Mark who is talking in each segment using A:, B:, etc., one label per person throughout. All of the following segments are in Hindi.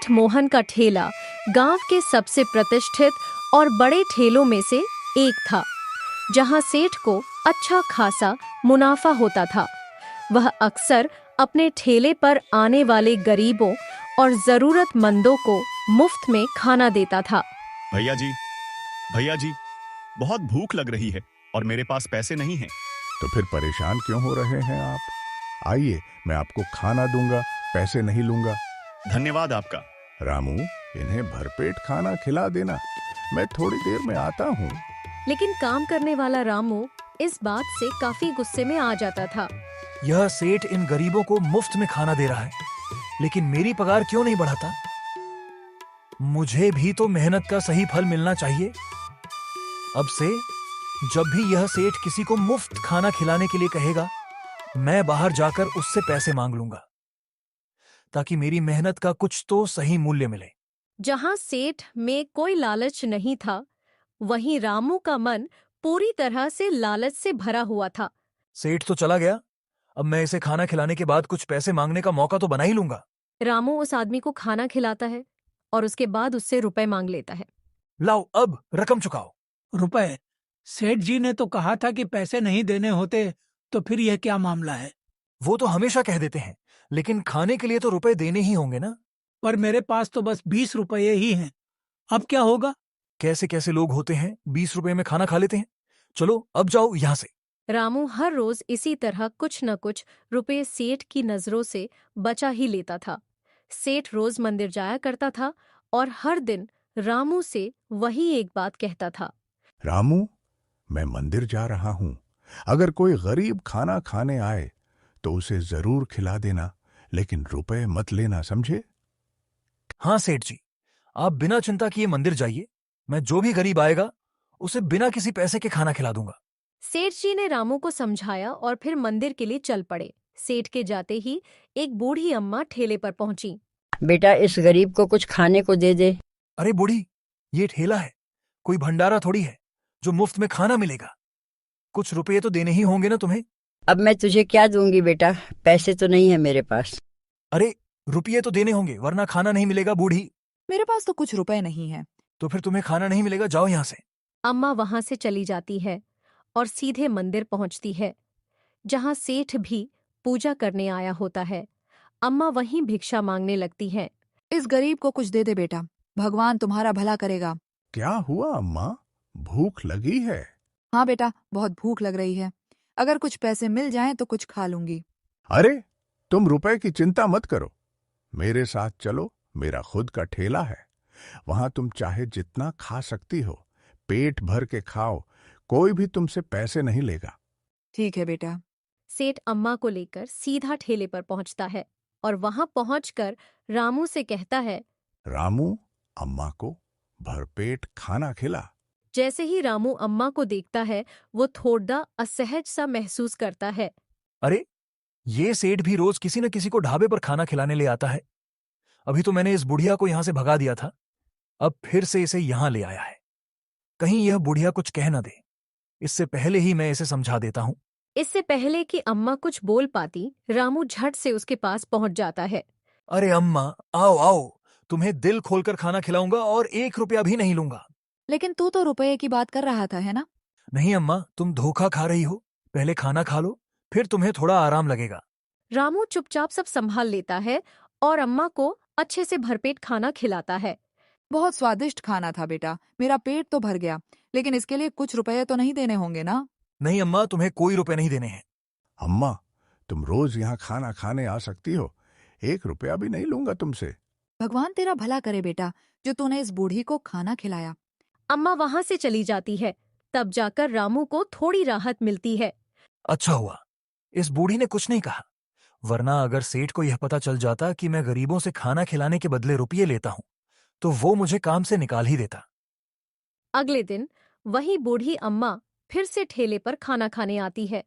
A: सेठ मोहन का ठेला गांव के सबसे प्रतिष्ठित और बड़े ठेलों में से एक था, जहां सेठ को अच्छा खासा मुनाफा होता था। वह अक्सर अपने ठेले पर आने वाले गरीबों और जरूरतमंदों को मुफ्त में खाना देता था।
B: भैया जी, बहुत भूख लग रही है और मेरे पास पैसे नहीं हैं।
C: तो फिर परेशान क्यों हो रहे हैं आप? आइए, मैं आपको खाना दूंगा, पैसे नहीं लूंगा।
B: धन्यवाद आपका।
C: रामू, इन्हें भरपेट खाना खिला देना, मैं थोड़ी देर में आता हूँ।
A: लेकिन काम करने वाला रामू इस बात से काफी गुस्से में आ जाता था।
D: यह सेठ इन गरीबों को मुफ्त में खाना दे रहा है, लेकिन मेरी पगार क्यों नहीं बढ़ाता? मुझे भी तो मेहनत का सही फल मिलना चाहिए। अब से जब भी यह सेठ किसी को मुफ्त खाना खिलाने के लिए कहेगा, मैं बाहर जाकर उससे पैसे मांग लूंगा, ताकि मेरी मेहनत का कुछ तो सही मूल्य मिले।
A: जहां सेठ में कोई लालच नहीं था, वहीं रामू का मन पूरी तरह से लालच से भरा हुआ था।
D: सेठ तो चला गया, अब मैं इसे खाना खिलाने के बाद कुछ पैसे मांगने का मौका तो बना ही लूंगा।
A: रामू उस आदमी को खाना खिलाता है और उसके बाद उससे रुपए मांग लेता है।
D: लाओ, अब रकम चुकाओ।
E: रुपए? सेठ जी ने तो कहा था कि पैसे नहीं देने होते, तो फिर यह क्या मामला है?
D: वो तो हमेशा कह देते हैं, लेकिन खाने के लिए तो रुपए देने ही होंगे ना।
E: पर मेरे पास तो बस 20 रुपये ही हैं। अब क्या होगा?
D: कैसे कैसे लोग होते हैं, 20 रुपए में खाना खा लेते हैं। चलो अब जाओ यहाँ से।
A: रामू हर रोज इसी तरह कुछ न कुछ रुपए सेठ की नजरों से बचा ही लेता था। सेठ रोज मंदिर जाया करता था और हर दिन रामू से वही एक बात कहता था।
C: रामू, मैं मंदिर जा रहा हूँ। अगर कोई गरीब खाना खाने आए तो उसे जरूर खिला देना, लेकिन रुपए मत लेना, समझे?
D: हाँ सेठ जी, आप बिना चिंता किए मंदिर जाइए। मैं जो भी गरीब आएगा उसे बिना किसी पैसे के खाना खिला दूंगा।
A: सेठ जी ने रामू को समझाया और फिर मंदिर के लिए चल पड़े। सेठ के जाते ही एक बूढ़ी अम्मा ठेले पर पहुंची।
F: बेटा, इस गरीब को कुछ खाने को दे दे।
D: अरे बूढ़ी, ये ठेला है, कोई भंडारा थोड़ी है जो मुफ्त में खाना मिलेगा। कुछ रुपये तो देने ही होंगे ना तुम्हें।
F: अब मैं तुझे क्या दूंगी बेटा, पैसे तो नहीं है मेरे पास।
D: अरे रुपये तो देने होंगे, वरना खाना नहीं मिलेगा। बूढ़ी,
G: मेरे पास तो कुछ रुपए नहीं है।
D: तो फिर तुम्हें खाना नहीं मिलेगा, जाओ यहाँ से।
A: अम्मा वहां से चली जाती है और सीधे मंदिर पहुंचती है, जहां सेठ भी पूजा करने आया होता है। अम्मा वहीं भिक्षा मांगने लगती है।
G: इस गरीब को कुछ दे दे बेटा, भगवान तुम्हारा भला करेगा।
C: क्या हुआ अम्मा, भूख लगी है?
G: हाँ बेटा, बहुत भूख लग रही है। अगर कुछ पैसे मिल जाएं तो कुछ खा लूंगी।
C: अरे, तुम रुपए की चिंता मत करो, मेरे साथ चलो। मेरा खुद का ठेला है, वहां तुम चाहे जितना खा सकती हो। पेट भर के खाओ, कोई भी तुमसे पैसे नहीं लेगा।
G: ठीक है बेटा।
A: सेठ अम्मा को लेकर सीधा ठेले पर पहुंचता है और वहां पहुंचकर रामू से कहता है,
C: रामू, अम्मा को भरपेट खाना खिला।
A: जैसे ही रामू अम्मा को देखता है, वो थोड़ा असहज सा महसूस करता है।
D: अरे, ये सेठ भी रोज किसी न किसी को ढाबे पर खाना खिलाने ले आता है। अभी तो मैंने इस बुढ़िया को यहां से भगा दिया था, अब फिर से इसे यहां ले आया है। कहीं यह बुढ़िया कुछ कह न दे, इससे पहले ही मैं इसे समझा देता हूं।
A: इससे पहले कि अम्मा कुछ बोल पाती, रामू झट से उसके पास पहुंच जाता है।
D: अरे अम्मा, आओ आओ, तुम्हें दिल खोलकर खाना खिलाऊंगा और 1 रुपया भी नहीं लूंगा।
G: लेकिन तू तो रुपए की बात कर रहा था, है ना?
D: नहीं अम्मा, तुम धोखा खा रही हो। पहले खाना खा लो, फिर तुम्हें थोड़ा आराम लगेगा।
A: रामू चुपचाप सब संभाल लेता है और अम्मा को अच्छे से भरपेट खाना खिलाता है।
G: बहुत स्वादिष्ट खाना था बेटा, मेरा पेट तो भर गया, लेकिन इसके लिए कुछ रुपए तो नहीं देने होंगे ना?
D: नहीं अम्मा, तुम्हें कोई रुपए नहीं देने हैं।
C: अम्मा, तुम रोज यहाँ खाना खाने आ सकती हो, 1 रुपया भी नहीं लूंगा तुमसे।
G: भगवान तेरा भला करे बेटा, जो तूने इस बूढ़ी को खाना खिलाया।
A: अम्मा वहां से चली जाती है। तब जाकर रामू को थोड़ी राहत मिलती है।
D: अच्छा हुआ इस बूढ़ी ने कुछ नहीं कहा, वरना अगर सेठ को यह पता चल जाता कि मैं गरीबों से खाना खिलाने के बदले रुपये लेता हूं, तो वो मुझे काम से निकाल ही देता।
A: अगले दिन वही बूढ़ी अम्मा फिर से ठेले पर खाना खाने आती है,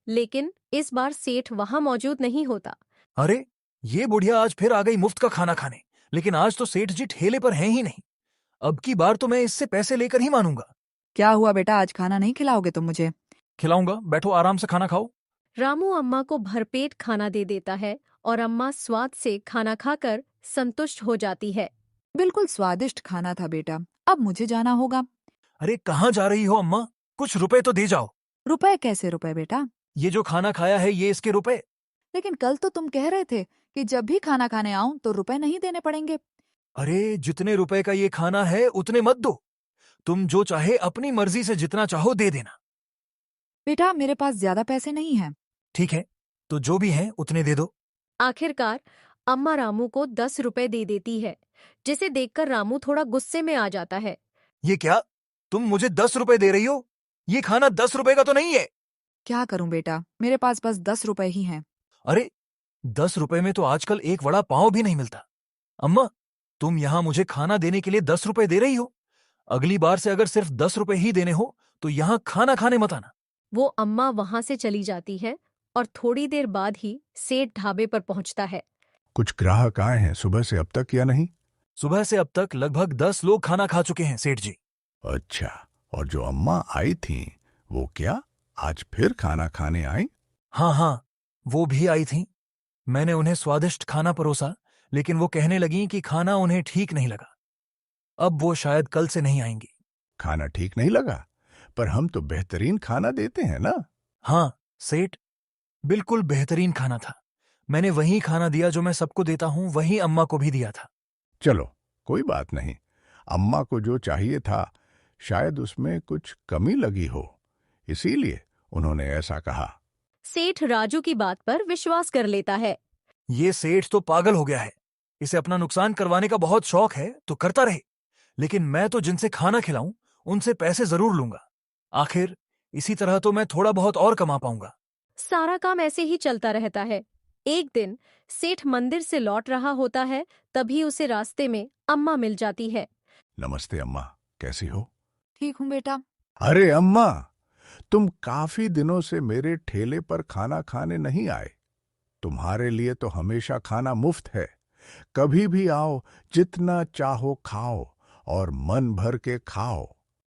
A: लेकिन इस बार सेठ वहां मौजूद नहीं होता।
D: अरे, ये बुढ़िया आज फिर आ गई मुफ्त का खाना खाने, लेकिन आज तो सेठ जी ठेले पर हैं ही नहीं। अब की बार तो मैं इससे पैसे लेकर ही मानूंगा।
G: क्या हुआ बेटा, आज खाना नहीं खिलाओगे तुम मुझे?
D: खिलाऊंगा, बैठो आराम से खाना खाओ।
A: रामू अम्मा को भरपेट खाना दे देता है और अम्मा स्वाद से खाना खाकर संतुष्ट हो जाती है।
G: बिल्कुल स्वादिष्ट खाना था बेटा, अब मुझे जाना होगा।
D: अरे कहाँ जा रही हो अम्मा? कुछ रुपए तो दे जाओ।
G: रुपए कैसे रुपए बेटा?
D: ये जो खाना खाया है ये इसके रुपए।
G: लेकिन कल तो तुम कह रहे थे कि जब भी खाना खाने आऊं तो रुपए नहीं देने पड़ेंगे।
D: अरे जितने रुपए का ये खाना है उतने मत दो। तुम जो चाहे अपनी मर्जी से जितना चाहो दे देना।
G: बेटा मेरे पास ज्यादा पैसे नहीं हैं।
D: ठीक है, तो जो भी है उतने दे दो।
A: आखिरकार अम्मा रामू को 10 रुपए दे देती है, जिसे देखकर रामू थोड़ा गुस्से में आ जाता है।
D: ये क्या? तुम मुझे 10 रुपए दे रही हो? ये खाना 10 रुपए का तो नहीं है।
G: क्या करूं बेटा, मेरे पास बस 10 रुपए ही हैं।
D: अरे 10 रुपए में तो आजकल एक वड़ा पाव भी नहीं मिलता। अम्मा, तुम यहाँ मुझे खाना देने के लिए 10 रुपए दे रही हो? अगली बार से अगर सिर्फ 10 रुपए ही देने हो तो यहाँ खाना खाने मत आना।
A: वो अम्मा वहां से चली जाती है और थोड़ी देर बाद ही सेठ ढाबे पर पहुंचता है।
C: कुछ ग्राहक आए हैं सुबह से अब तक या नहीं?
D: सुबह से अब तक लगभग 10 लोग खाना खा चुके हैं सेठ जी।
C: अच्छा, और जो अम्मा आई थीं, वो क्या आज फिर खाना खाने आई?
D: हाँ हाँ, वो भी आई थीं। मैंने उन्हें स्वादिष्ट खाना परोसा, लेकिन वो कहने लगीं कि खाना उन्हें ठीक नहीं लगा। अब वो शायद कल से नहीं आएंगी।
C: खाना ठीक नहीं लगा? पर हम तो बेहतरीन खाना देते हैं ना।
D: हाँ सेठ, बिल्कुल बेहतरीन खाना था। मैंने वही खाना दिया जो मैं सबको देता हूँ, वही अम्मा को भी दिया था।
C: चलो, कोई बात नहीं। अम्मा को जो चाहिए था शायद उसमें कुछ कमी लगी हो, इसीलिए उन्होंने ऐसा कहा।
A: सेठ राजू की बात पर विश्वास कर लेता है।
D: ये सेठ तो पागल हो गया है। इसे अपना नुकसान करवाने का बहुत शौक है तो करता रहे, लेकिन मैं तो जिनसे खाना खिलाऊं उनसे पैसे जरूर लूंगा। आखिर इसी तरह तो मैं थोड़ा बहुत और कमा पाऊंगा।
A: सारा काम ऐसे ही चलता रहता है। एक दिन सेठ मंदिर से लौट रहा होता है, तभी उसे रास्ते में अम्मा मिल जाती है।
C: नमस्ते अम्मा, कैसी हो?
G: ठीक हूँ बेटा।
C: अरे अम्मा, तुम काफी दिनों से मेरे ठेले पर खाना खाने नहीं आए। तुम्हारे लिए तो हमेशा खाना मुफ्त है। कभी भी आओ, जितना चाहो खाओ और मन भर के खाओ।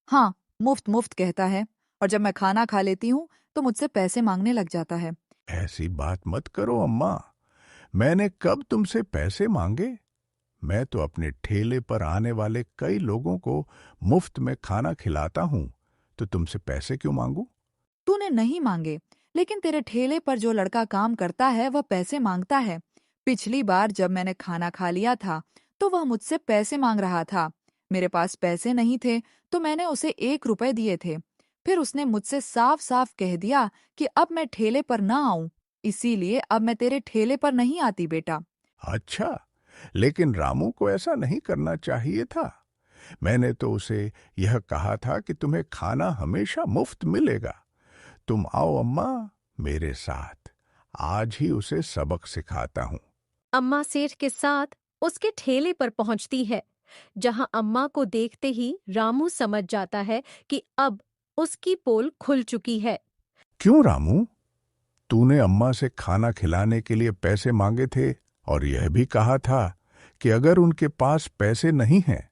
G: हाँ, मुफ्त मुफ्त कहता है, और जब मैं खाना खा लेती हूँ तो मुझसे पैसे मांगने लग जाता है।
C: ऐसी बात मत करो अम्मा। मैंने कब तुमसे पैसे मांगे? मैं तो अपने ठेले पर आने वाले कई लोगों को मुफ्त में खाना खिलाता हूँ, तो तुमसे पैसे क्यों मांगू?
G: तूने नहीं मांगे, लेकिन तेरे ठेले पर जो लड़का काम करता है वह पैसे मांगता है। पिछली बार जब मैंने खाना खा लिया था तो वह मुझसे पैसे मांग रहा था। मेरे पास पैसे नहीं थे तो मैंने उसे 1 रुपए दिए थे। फिर उसने मुझसे साफ साफ कह दिया कि अब मैं ठेले पर ना आऊं, इसीलिए अब मैं तेरे ठेले पर नहीं आती बेटा।
C: अच्छा, लेकिन रामू को ऐसा नहीं करना चाहिए था। मैंने तो उसे यह कहा था कि तुम्हें खाना हमेशा मुफ्त मिलेगा। तुम आओ अम्मा मेरे साथ, आज ही उसे सबक सिखाता हूँ।
A: अम्मा सेठ के साथ उसके ठेले पर पहुंचती है, जहां अम्मा को देखते ही रामू समझ जाता है कि अब उसकी पोल खुल चुकी है।
C: क्यों रामू? तूने अम्मा से खाना खिलाने के लिए पैसे मांगे थे और यह भी कहा था कि अगर उनके पास पैसे नहीं हैं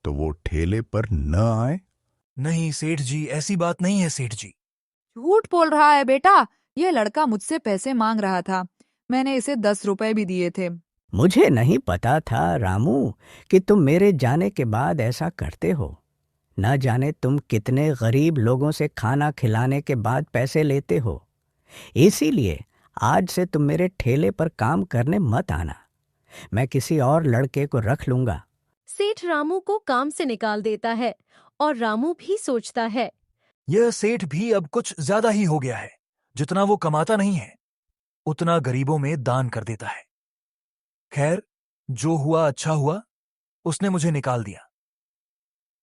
C: तो वो ठेले पर न आए।
D: नहीं सेठ जी, ऐसी बात नहीं है सेठ जी।
G: झूठ बोल रहा है बेटा, यह लड़का मुझसे पैसे मांग रहा था। मैंने इसे 10 रुपए भी दिए थे।
H: मुझे नहीं पता था रामू कि तुम मेरे जाने के बाद ऐसा करते हो। न जाने तुम कितने गरीब लोगों से खाना खिलाने के बाद पैसे लेते हो। इसीलिए आज से तुम मेरे ठेले पर काम करने मत आना। मैं किसी और लड़के को रख लूंगा।
A: सेठ रामू को काम से निकाल देता है और रामू भी सोचता है,
D: यह सेठ भी अब कुछ ज्यादा ही हो गया है। जितना वो कमाता नहीं है उतना गरीबों में दान कर देता है। खैर, जो हुआ अच्छा हुआ, उसने मुझे निकाल दिया।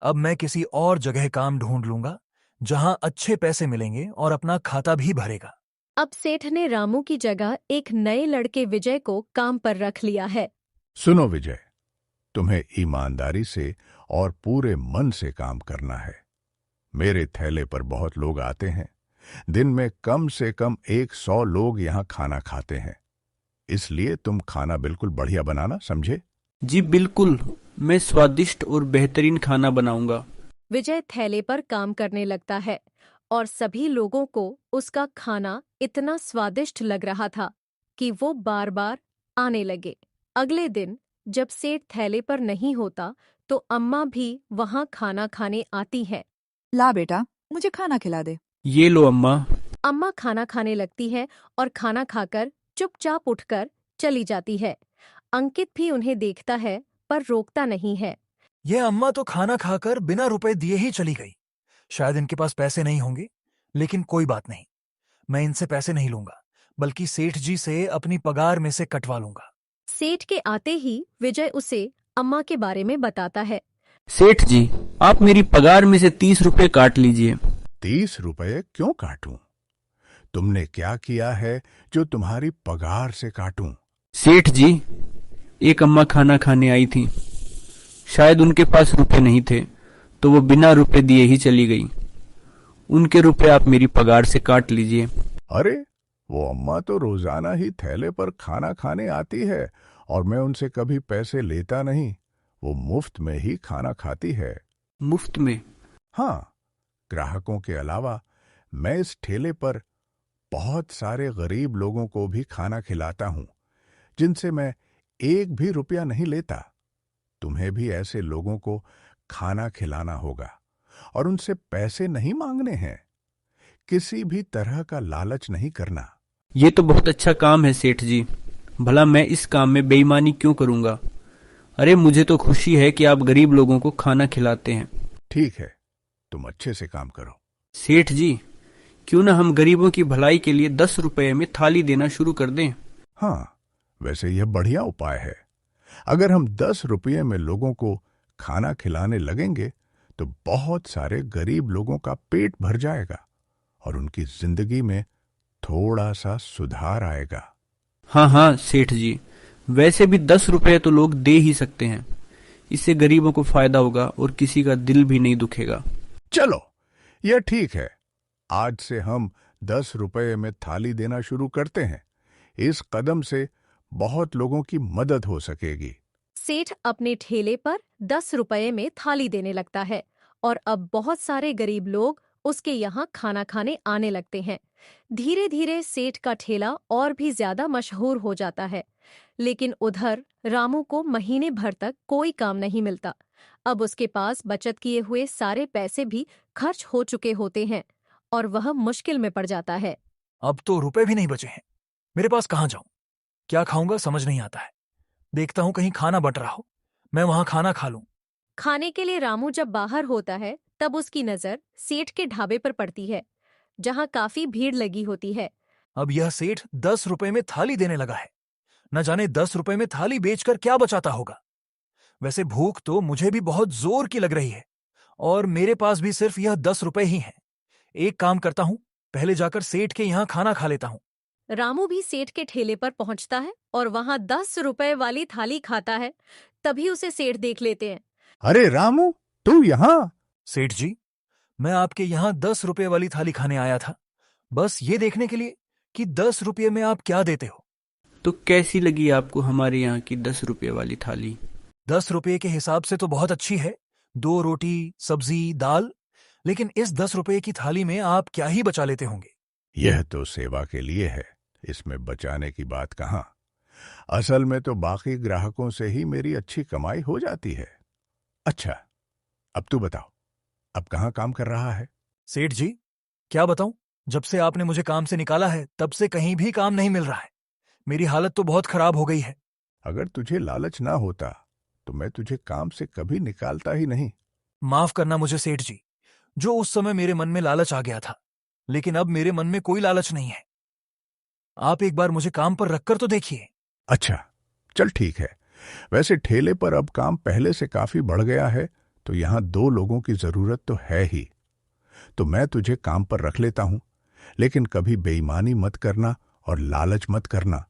D: अब मैं किसी और जगह काम ढूंढ लूंगा जहां अच्छे पैसे मिलेंगे और अपना खाता भी भरेगा।
A: अब सेठ ने रामू की जगह एक नए लड़के विजय को काम पर रख लिया है।
C: सुनो विजय, तुम्हें ईमानदारी से और पूरे मन से काम करना है। मेरे थैले पर बहुत लोग आते हैं। दिन में कम से कम 100 लोग यहाँ खाना खाते हैं। इसलिए तुम खाना बिल्कुल बढ़िया बनाना, समझे?
I: जी बिल्कुल, मैं स्वादिष्ट और बेहतरीन खाना बनाऊंगा।
A: विजय थैले पर काम करने लगता है और सभी लोगों को उसका खाना इतना स्वादिष्ट लग रहा था कि वो बार बार आने लगे। अगले दिन जब सेठ थैले पर नहीं होता तो अम्मा भी वहाँ खाना खाने आती है।
G: ला बेटा, मुझे खाना खिला दे।
I: ये लो अम्मा।
A: अम्मा खाना खाने लगती है और खाना खाकर चुपचाप उठकर चली जाती है। अंकित भी उन्हें देखता है पर रोकता नहीं है।
D: ये अम्मा तो खाना खाकर बिना रुपए दिए ही चली गई। शायद इनके पास पैसे नहीं होंगे, लेकिन कोई बात नहीं, मैं इनसे पैसे नहीं लूंगा, बल्कि सेठ जी से अपनी पगार में से कटवा लूंगा।
A: सेठ के आते ही विजय उसे अम्मा के बारे में बताता है।
I: सेठ जी, आप मेरी पगार में से 30 रुपए काट लीजिए।
C: 30 रुपए क्यों काटूं? तुमने क्या किया है जो तुम्हारी पगार से काटूं?
I: सेठ जी, एक अम्मा खाना खाने आई थी। शायद उनके पास रुपए नहीं थे, तो वो बिना रुपए दिए ही चली गई। उनके रुपए आप मेरी पगार से काट लीजिए।
C: अरे, वो अम्मा तो रोजाना ही थैले पर खाना खाने आती है और मैं उनसे कभी पैसे लेता नहीं। वो मुफ्त में ही खाना खाती है।
I: मुफ्त में?
C: हाँ, ग्राहकों के अलावा मैं इस ठेले पर बहुत सारे गरीब लोगों को भी खाना खिलाता हूं, जिनसे मैं एक भी रुपया नहीं लेता। तुम्हें भी ऐसे लोगों को खाना खिलाना होगा और उनसे पैसे नहीं मांगने हैं। किसी भी तरह का लालच नहीं करना।
I: ये तो बहुत अच्छा काम है सेठ जी। भला मैं इस काम में बेईमानी क्यों करूंगा? अरे, मुझे तो खुशी है कि आप गरीब लोगों को खाना खिलाते हैं।
C: ठीक है, तुम अच्छे से काम करो।
I: सेठ जी, क्यों ना हम गरीबों की भलाई के लिए 10 रुपए में थाली देना शुरू कर दें?
C: हाँ, वैसे यह बढ़िया उपाय है। अगर हम 10 रुपये में लोगों को खाना खिलाने लगेंगे तो बहुत सारे गरीब लोगों का पेट भर जाएगा और उनकी जिंदगी में थोड़ा सा सुधार आएगा।
I: हाँ हाँ सेठ जी, वैसे भी 10 रुपए तो लोग दे ही सकते हैं। इससे गरीबों को फायदा होगा और किसी का दिल भी नहीं दुखेगा।
C: चलो, यह ठीक है। आज से हम 10 रुपये में थाली देना शुरू करते हैं। इस कदम से बहुत लोगों की मदद हो सकेगी।
A: सेठ अपने ठेले पर 10 रुपये में थाली देने लगता है और अब बहुत सारे गरीब लोग उसके यहाँ खाना खाने आने लगते हैं। धीरे धीरे सेठ का ठेला और भी ज्यादा मशहूर हो जाता है। लेकिन उधर रामू को महीने भर तक कोई काम नहीं मिलता। अब उसके पास बचत किए हुए सारे पैसे भी खर्च हो चुके होते हैं और वह मुश्किल में पड़ जाता है।
D: अब तो रुपए भी नहीं बचे हैं। मेरे पास कहाँ जाऊं? क्या खाऊंगा समझ नहीं आता है। देखता हूं कहीं खाना बट रहा हो, मैं वहां खाना खा लूं।
A: खाने के लिए रामू जब बाहर होता है तब उसकी नजर सेठ के ढाबे पर पड़ती है, जहां काफी भीड़ लगी होती है।
D: अब यह सेठ 10 रुपए में थाली देने लगा है। न जाने 10 रुपए में थाली बेचकर क्या बचाता होगा। वैसे भूख तो मुझे भी बहुत जोर की लग रही है और मेरे पास भी सिर्फ यह 10 रुपए ही हैं। एक काम करता हूं, पहले जाकर सेठ के यहाँ खाना खा लेता हूं।
A: रामू भी सेठ के ठेले पर पहुंचता है और वहां 10 रुपए वाली थाली खाता है। तभी उसे सेठ देख लेते हैं।
C: अरे रामू, तू यहाँ?
D: सेठ जी, मैं आपके यहाँ 10 रुपए वाली थाली खाने आया था, बस ये देखने के लिए कि 10 रुपये में आप क्या देते हो।
I: तो कैसी लगी आपको हमारे यहाँ की 10 रुपए वाली थाली?
D: 10 रुपये के हिसाब से तो बहुत अच्छी है। 2 रोटी, सब्जी, दाल। लेकिन इस 10 रुपये की थाली में आप क्या ही बचा लेते होंगे।
C: यह तो सेवा के लिए है, इसमें बचाने की बात कहाँ। असल में तो बाकी ग्राहकों से ही मेरी अच्छी कमाई हो जाती है। अच्छा, अब तू बताओ, अब कहाँ काम कर रहा है?
D: सेठ जी, क्या बताऊं, जब से आपने मुझे काम से निकाला है तब से कहीं भी काम नहीं मिल रहा है। मेरी हालत तो बहुत खराब हो गई है।
C: अगर तुझे लालच ना होता तो मैं तुझे काम से कभी निकालता ही नहीं।
D: माफ करना मुझे सेठ जी, जो उस समय मेरे मन में लालच आ गया था, लेकिन अब मेरे मन में कोई लालच नहीं है। आप एक बार मुझे काम पर रखकर तो देखिए।
C: अच्छा, चल ठीक है। वैसे ठेले पर अब काम पहले से काफी बढ़ गया है, तो यहाँ 2 लोगों की जरूरत तो है ही। तो मैं तुझे काम पर रख लेता हूं, लेकिन कभी बेईमानी मत करना और लालच मत करना।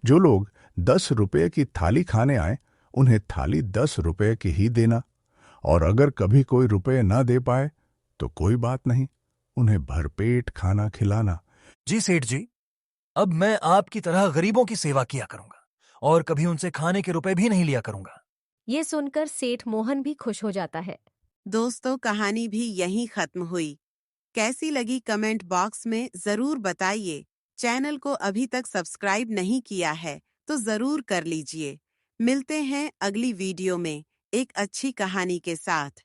C: जो लोग 10 रुपये की थाली खाने आए, उन्हें थाली 10 रुपये की ही देना। और अगर कभी कोई रुपये ना दे पाए तो कोई बात नहीं, उन्हें भरपेट खाना खिलाना।
D: जी सेठ जी, अब मैं आपकी तरह गरीबों की सेवा किया करूंगा और कभी उनसे खाने के रुपए भी नहीं लिया करूंगा।
A: ये सुनकर सेठ मोहन भी खुश हो जाता है।
J: दोस्तों, कहानी भी यहीं खत्म हुई। कैसी लगी कमेंट बॉक्स में जरूर बताइए। चैनल को अभी तक सब्सक्राइब नहीं किया है तो जरूर कर लीजिए। मिलते हैं अगली वीडियो में एक अच्छी कहानी के साथ।